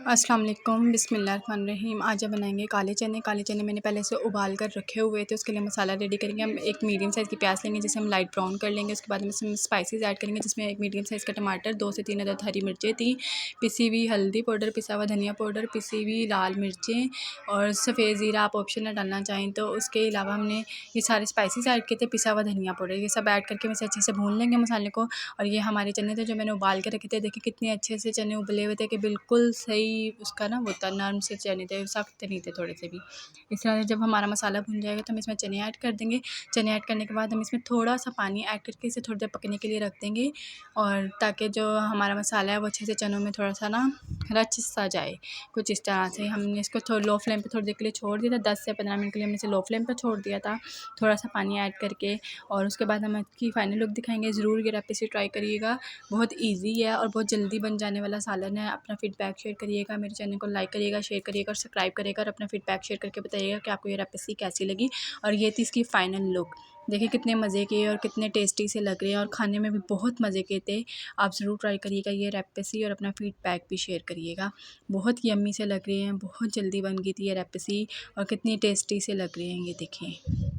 अस्सलाम वालेकुम, बिस्मिल्लाहिर्रहमानिर्रहीम। आज हम बनाएंगे काले चने। काले चने मैंने पहले से उबाल कर रखे हुए थे। उसके लिए मसाला रेडी करेंगे। हम एक मीडियम साइज़ की प्याज लेंगे जिसे हम लाइट ब्राउन कर लेंगे। उसके बाद हम इसमें स्पाइसेस ऐड करेंगे जिसमें एक मीडियम साइज़ का टमाटर, 2 से 3 अदद हरी मिर्चें थी, पिसी हुई हल्दी पाउडर, पिसा हुआ धनिया पाउडर, पिसी हुई लाल मिर्चें और सफ़ेद ज़ीरा आप ऑप्शनल डालना चाहें तो। उसके अलावा हमने ये सारे स्पाइसेस ऐड किए थे, पिसा हुआ धनिया पाउडर, ये सब ऐड करके वैसे अच्छे से भून लेंगे मसाले को। और ये हमारे चने थे जो मैंने उबाल के रखे थे। देखिए कितने अच्छे से चने उबले हुए थे कि बिल्कुल सही उसका ना वो था, नरम से चने थे, सख्त नहीं थे थोड़े से भी। इस तरह जब हमारा मसाला भुन जाएगा तो हम इसमें चने ऐड कर देंगे। चने ऐड करने के बाद हम इसमें थोड़ा सा पानी ऐड करके इसे थोड़ी देर पकने के लिए रख देंगे, और ताकि जो हमारा मसाला है वो अच्छे से चनों में थोड़ा सा ना रच सा जाए। कुछ इस तरह से हमने इसको थोड़ा लो फ्लेम पे थोड़ी देर के लिए छोड़ दिया था। 10 से 15 मिनट के लिए हमने इसे लो फ्लेम पर छोड़ दिया था, थोड़ा सा पानी ऐड करके। और उसके बाद हम इसकी फाइनल लुक दिखाएंगे। ज़रूर ये रेसिपी ट्राई करिएगा, बहुत ईजी है और बहुत जल्दी बन जाने वाला सालन है। अपना फीडबैक शेयर करिएगा, मेरे चैनल को लाइक करिएगा, शेयर करिएगा और सब्सक्राइब करिएगा, और अपना फीडबैक शेयर करके बताइएगा कि आपको ये रेसिपी कैसी लगी। और ये थी इसकी फ़ाइनल लुक। देखिए कितने मज़े के और कितने टेस्टी से लग रहे हैं, और खाने में भी बहुत मज़े के थे। आप ज़रूर ट्राई करिएगा ये रेसिपी और अपना फीडबैक भी शेयर करिएगा। बहुत यम्मी से लग रहे हैं, बहुत जल्दी बन गई थी ये रेसिपी, और कितनी टेस्टी से लग रहे हैं ये देखिए।